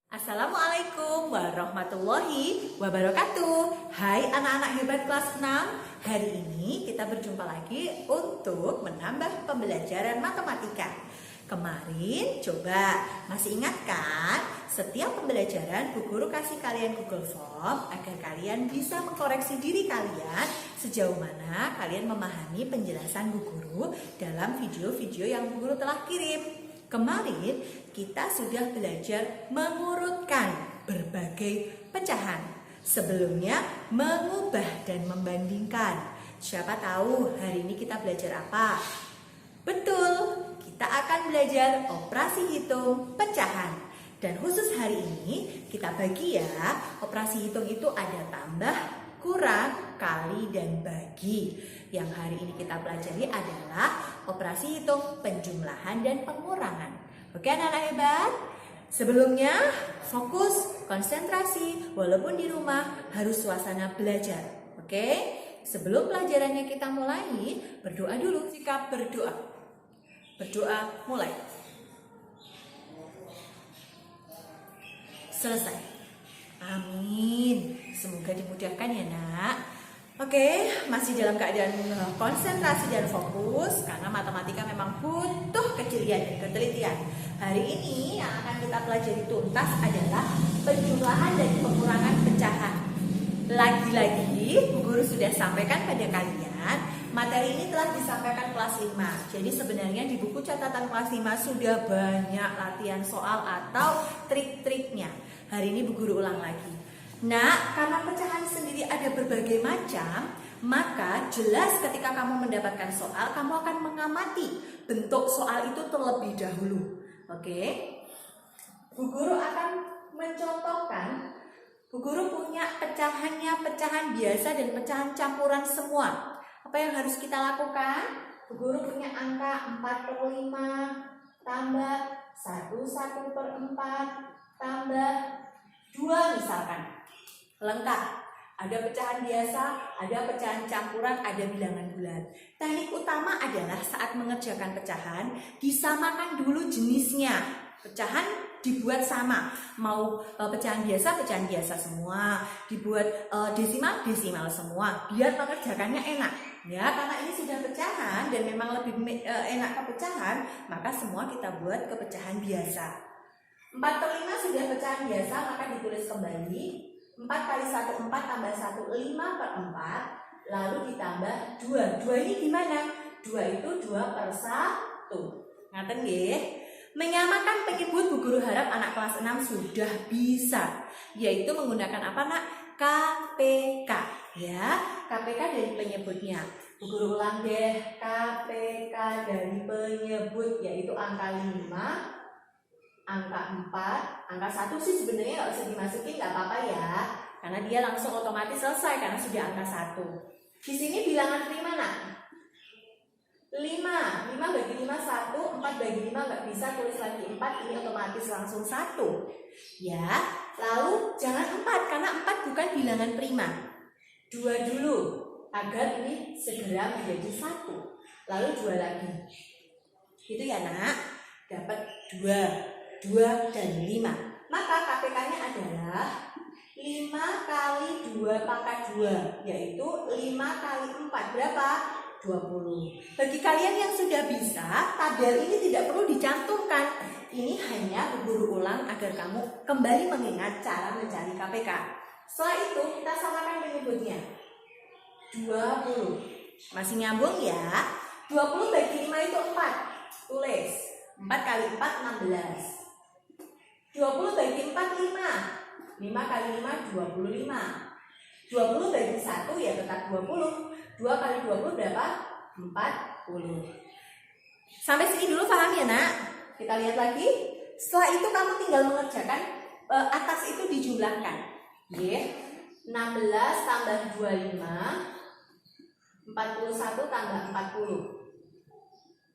Assalamualaikum warahmatullahi wabarakatuh. Hai anak-anak hebat kelas 6. Hari ini kita berjumpa lagi untuk menambah pembelajaran matematika. Kemarin coba masih ingat kan? Setiap pembelajaran Bu Guru kasih kalian Google Form agar kalian bisa mengkoreksi diri kalian sejauh mana kalian memahami penjelasan Bu Guru dalam video-video yang Bu Guru telah kirim. Kemarin kita sudah belajar mengurutkan berbagai pecahan. Sebelumnya mengubah dan membandingkan. Siapa tahu hari ini kita belajar apa? Betul, kita akan belajar operasi hitung pecahan. Dan khusus hari ini kita bagi ya, operasi hitung itu ada tambah, kurang, kali, dan bagi. Yang hari ini kita pelajari adalah operasi hitung penjumlahan dan pengurangan. Oke anak-anak hebat? Sebelumnya fokus, konsentrasi, walaupun di rumah harus suasana belajar. Oke? Sebelum pelajarannya kita mulai, berdoa dulu. Sikap berdoa. Berdoa mulai. Selesai. Amin. Semoga dimudahkan ya nak. Oke, masih dalam keadaan konsentrasi dan fokus karena matematika memang butuh kejelian dan ketelitian. Hari ini yang akan kita pelajari tuntas adalah penjumlahan dan pengurangan pecahan. Lagi-lagi Bu Guru sudah sampaikan pada kalian, materi ini telah disampaikan kelas 5. Jadi sebenarnya di buku catatan kelas 5 sudah banyak latihan soal atau trik-triknya. Hari ini Bu Guru ulang lagi. Nah, karena pecahan sendiri ada berbagai macam, maka jelas ketika kamu mendapatkan soal, kamu akan mengamati bentuk soal itu terlebih dahulu. Oke? Bu Guru akan mencontohkan, Bu Guru punya pecahannya, pecahan biasa dan pecahan campuran semua. Apa yang harus kita lakukan? Bu Guru punya angka 45 tambah 1/4 tambah 2 misalkan. Lengkap, ada pecahan biasa, ada pecahan campuran, ada bilangan bulat. Teknik utama adalah saat mengerjakan pecahan, disamakan dulu jenisnya. Pecahan dibuat sama, mau pecahan biasa semua, dibuat desimal semua, biar mengerjakannya enak. Ya, karena ini sudah pecahan dan memang lebih enak ke pecahan, maka semua kita buat ke pecahan biasa. 4/5 sudah pecahan biasa, maka ditulis kembali. 4 kali 1, 4 tambah 1, 5/4. Lalu ditambah 2. 2 ini gimana? 2 itu 2/1. Ngaten nggih? Menyamakan penyebut Bu Guru harap anak kelas 6 sudah bisa. Yaitu menggunakan apa nak? KPK. Ya, KPK dari penyebutnya. Bu Guru ulang deh. KPK dari penyebut yaitu angka 5. Angka 4, angka 1 sih sebenarnya nggak usah dimasukin, nggak apa-apa ya, karena dia langsung otomatis selesai karena sudah angka 1. Di sini bilangan prima nak, 5 bagi 5 1, 4 bagi 5 nggak bisa, tulis lagi 4, ini otomatis langsung 1 ya. Lalu jangan 4 karena 4 bukan bilangan prima, 2 dulu agar ini segera menjadi 1, lalu 2 lagi gitu ya nak, dapat 2 dan 5. Maka KPK-nya adalah 5 kali 2 pangkat 2, yaitu 5 kali 4. Berapa? 20. Bagi kalian yang sudah bisa, tabel ini tidak perlu dicantumkan. Ini hanya Bu Guru ulang agar kamu kembali mengingat cara mencari KPK. Setelah itu kita samakan penyebutnya. 20. Masih nyambung ya? 20 bagi 5 itu 4. Tulis. 4 kali 4, 16. 20 bagi 4, 5. 5 kali 5, 25. 20 bagi 1 ya tetap 20. 2 kali 20 berapa? 40. Sampai sini dulu paham ya nak? Kita lihat lagi. Setelah itu kamu tinggal mengerjakan atas itu dijumlahkan. 16 tambah 25. 41 tambah 40.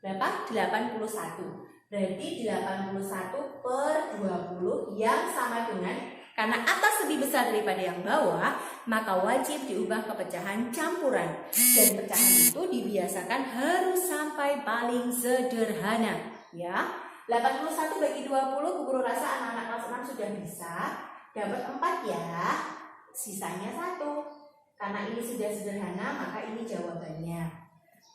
Berapa? 81. Berarti 81/20 yang sama dengan, karena atas lebih besar daripada yang bawah, maka wajib diubah ke pecahan campuran. Dan pecahan itu dibiasakan harus sampai paling sederhana ya. 81 bagi 20, Bu Guru rasa anak-anak kelas 6 sudah bisa. Dapat 4 ya. Sisanya 1. Karena ini sudah sederhana, maka ini jawabannya.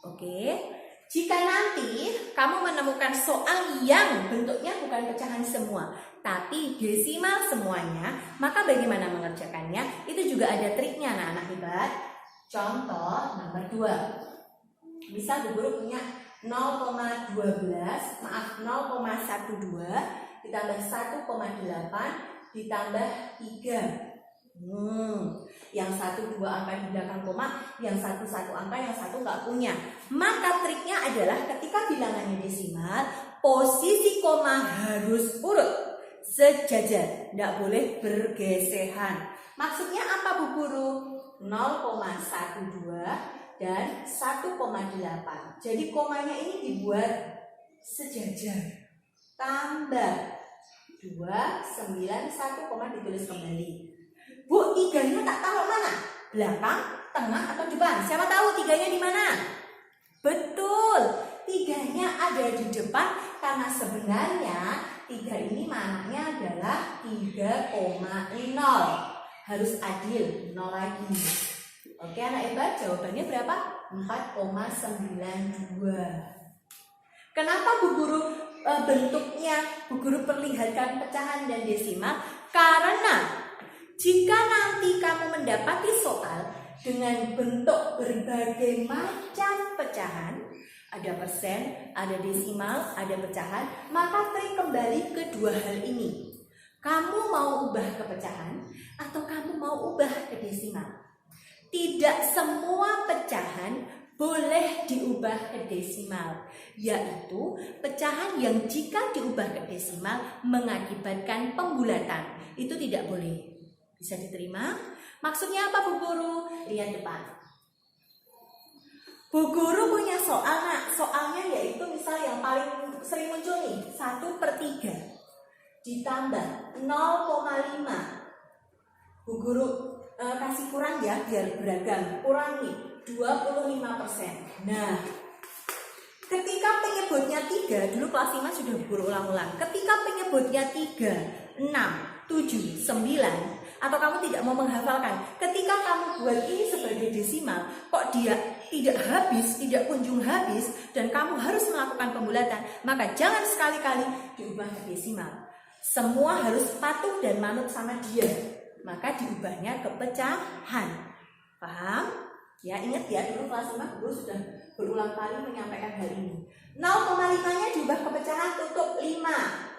Oke. Jika nanti kamu menemukan soal yang bentuknya bukan pecahan semua, tapi desimal semuanya, maka bagaimana mengerjakannya? Itu juga ada triknya anak-anak hebat. Contoh nomor 2. Misal Bu Guru punya 0,12, maaf 0,12 ditambah 1,8 ditambah 3. Yang 1 2 angka di belakang koma, yang 1 1 angka, yang 1 nggak punya. Maka triknya adalah ketika bilangannya desimal, posisi koma harus urut sejajar, tidak boleh bergeseran. Maksudnya apa Bu Guru? 0,12 dan 1,8. Jadi komanya ini dibuat sejajar. Tambah 2, 9, 1 koma ditulis kembali. Bu, 3-nya tak taruh mana? Belakang, tengah, atau depan? Siapa tahu 3-nya di mana? Betul, 3-nya ada di depan karena sebenarnya 3 ini mananya adalah 3,0. Harus adil, 0 lagi. Oke anak hebat, jawabannya berapa? 4,92. Kenapa Bu Guru bentuknya Bu Guru perlihatkan pecahan dan desimal? Karena jika nanti kamu mendapati soal dengan bentuk berbagai macam pecahan, ada persen, ada desimal, ada pecahan, maka trik kembali ke dua hal ini. Kamu mau ubah ke pecahan atau kamu mau ubah ke desimal? Tidak semua pecahan boleh diubah ke desimal, yaitu pecahan yang jika diubah ke desimal mengakibatkan pembulatan. Itu tidak boleh. Bisa diterima? Maksudnya apa Bu Guru? Lihat depan. Bu Guru punya soal, soalnya yaitu misal yang paling sering muncul nih, 1/3 ditambah 0,5. Bu Guru kasih kurang ya biar beragam. Kurangi 25%. Nah, ketika penyebutnya 3, dulu kelas 5 sudah Bu Guru ulang-ulang. Ketika penyebutnya 3, 6, 7, 9, atau kamu tidak mau menghafalkan, ketika kamu buat ini sebagai desimal, kok dia tidak habis, tidak kunjung habis, dan kamu harus melakukan pembulatan, maka jangan sekali-kali diubah ke desimal. Semua harus patuh dan manut sama dia, maka diubahnya ke pecahan. Paham? Ya, ingat ya, dulu kelas 5 Guru sudah berulang kali menyampaikan hal ini. 0,5-nya diubah ke pecahan, tutup 5.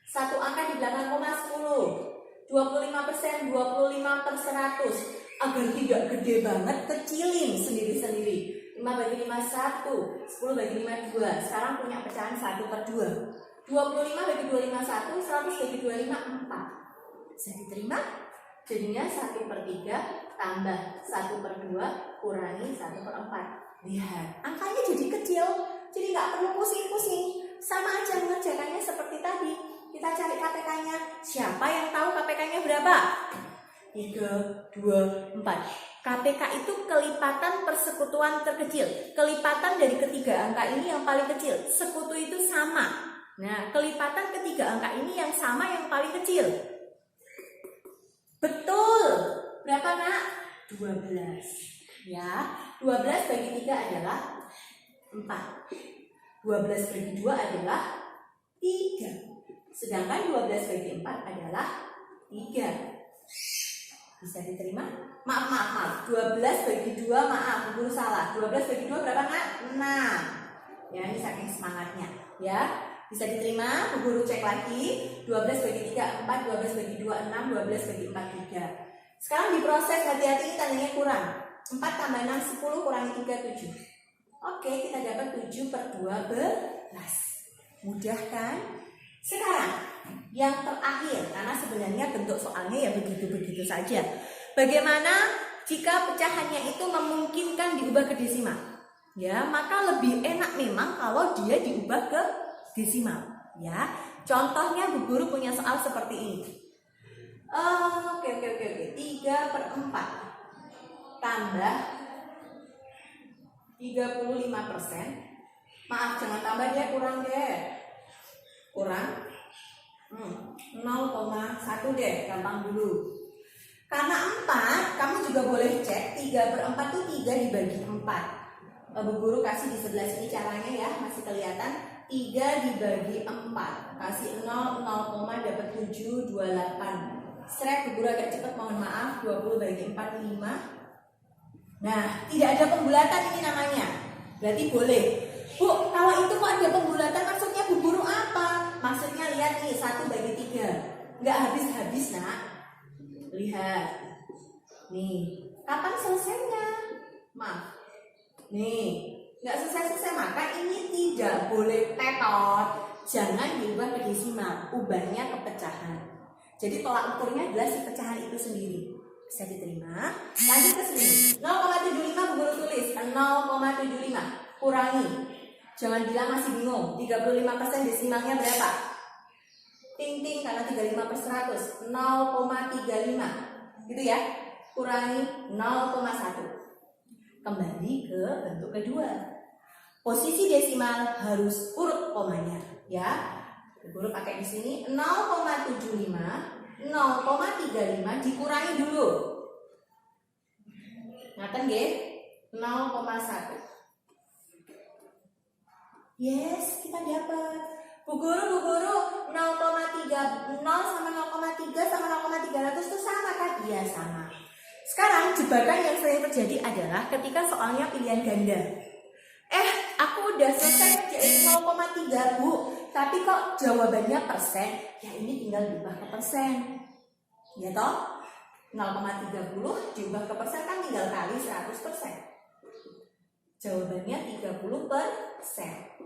Satu angka di belakang koma 10. 25%, 25/100. Agar tidak gede banget, kecilin sendiri-sendiri. 5 bagi 5, 1. 10 bagi 5, 2. Sekarang punya pecahan 1/2. 25 bagi 25, 1. 100 bagi 25, 4. Bisa diterima? Jadinya 1/3 tambah 1/2 kurangi 1/4. Lihat, angkanya jadi kecil. Jadi nggak perlu pusing-pusing. Sama aja mengerjakannya seperti tadi. Kita cari KPK-nya. Siapa yang tahu KPK-nya berapa? 3, 2, 4. KPK itu kelipatan persekutuan terkecil. Kelipatan dari ketiga angka ini yang paling kecil. Sekutu itu sama. Nah, kelipatan ketiga angka ini yang sama yang paling kecil. Betul. Berapa nak? 12. Ya, 12 bagi 3 adalah 4. 12 bagi 2 adalah 3. Sedangkan 12 bagi 4 adalah 3. Bisa diterima? Maaf. 12 bagi 2, maaf, Bu Guru salah. 12 bagi 2 berapa nak? 6. Ya, ini saking semangatnya. Ya, bisa diterima? Bu Guru cek lagi. 12 bagi 3, 4. 12 bagi 2, 6. 12 bagi 4, 3. Sekarang diproses, hati-hati tandanya kurang. 4 tambah 6, 10, kurangi 3, 7. Oke, kita dapat 7/12. Mudah kan? Sekarang yang terakhir, karena sebenarnya bentuk soalnya ya begitu-begitu saja. Bagaimana jika pecahannya itu memungkinkan diubah ke desimal? Ya, maka lebih enak memang kalau dia diubah ke desimal. Ya, contohnya Bu Guru punya soal seperti ini. Oke. 3/4 tambah 35%. Maaf, jangan tambah deh, kurang deh. kurang 0,1 deh, gampang dulu. Karena 4, kamu juga boleh cek 3/4 itu 3 dibagi 4. Bu Guru kasih di sebelah sini caranya ya, masih kelihatan. 3 dibagi 4, kasih 0, 0, dapat 728. Seret, Bu Guru agak cepat, mohon maaf. 20 bagi 4, 5. Nah, tidak ada pembulatan ini namanya. Berarti boleh. Bu, kalau itu kok ada pembulatan, maksudnya Bu Guru apa? Maksudnya lihat nih, 1 bagi 3. Nggak habis-habis, nak. Lihat. Nih, kapan selesainya? Maaf. Nih, nggak selesai-selesai, maka ini tidak boleh tetot. Jangan diubah ke desimal, ubahnya ke pecahan. Jadi tolak ukurnya adalah si pecahan itu sendiri. Bisa diterima. Lanjut ke sini. 0,75 Bu Guru tulis. 0,75. Kurangi. Jangan bilang masih bingung. 35% desimalnya berapa? Ting-ting, karena 35/100. 0,35. Gitu ya. Kurangi 0,1. Kembali ke bentuk kedua. Posisi desimal harus urut komanya, ya. Guru pakai di sini 0,75, 0,35 dikurangi dulu. Ngaten nggih? 0,1. Yes, kita dapat. Bu Guru 0,3, 0 sama 0,3 sama 0,300 itu sama kan? Iya, sama. Sekarang jebakan yang sering terjadi adalah ketika soalnya pilihan ganda. Aku udah selesai kerjain 0,3 Bu, tapi kok jawabannya persen? Ya ini tinggal diubah ke persen. Ya toh? 0,30 diubah ke persen kan tinggal kali 100%. Jawabannya 30%.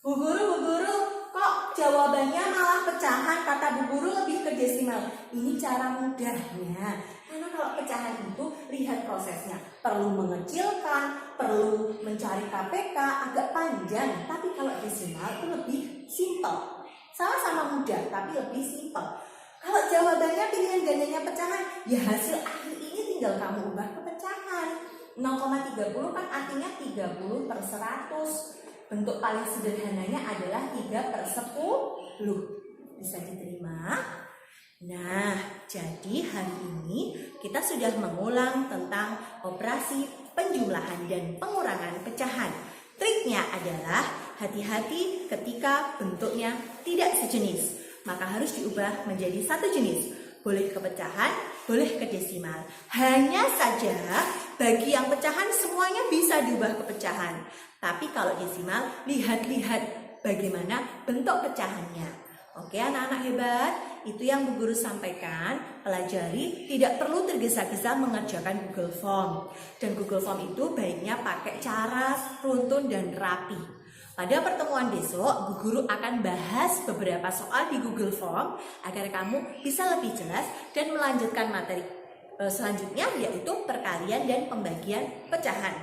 Bu Guru, kok jawabannya malah pecahan? Kata Bu Guru lebih ke desimal. Ini cara mudahnya. Karena kalau pecahan itu lihat prosesnya. Perlu mengecilkan, perlu mencari KPK, agak panjang. Tapi kalau desimal itu lebih simple. Sama-sama mudah, tapi lebih simple. Kalau jawabannya pilihan gandanya pecahan, ya hasil akhir ini tinggal kamu ubah ke pecahan. 0,30 kan artinya 30/100. Bentuk paling sederhananya adalah 3/10. Bisa diterima? Nah, jadi hari ini kita sudah mengulang tentang operasi penjumlahan dan pengurangan pecahan. Triknya adalah hati-hati ketika bentuknya tidak sejenis. Maka harus diubah menjadi satu jenis. Boleh ke pecahan, boleh ke desimal. Hanya saja bagi yang pecahan semuanya bisa diubah ke pecahan. Tapi kalau desimal, lihat-lihat bagaimana bentuk pecahannya. Oke anak-anak hebat, itu yang Bu Guru sampaikan. Pelajari, tidak perlu tergesa-gesa mengerjakan Google Form. Dan Google Form itu baiknya pakai cara runtun dan rapi. Pada pertemuan besok, Bu Guru akan bahas beberapa soal di Google Form agar kamu bisa lebih jelas dan melanjutkan materi selanjutnya, yaitu perkalian dan pembagian pecahan.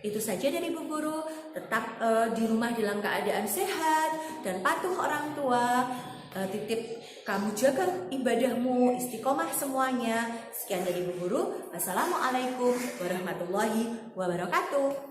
Itu saja dari Bu Guru. Tetap di rumah dalam keadaan sehat dan patuh orang tua. Titip kamu jaga ibadahmu, istiqomah semuanya. Sekian dari Bu Guru. Wassalamualaikum warahmatullahi wabarakatuh.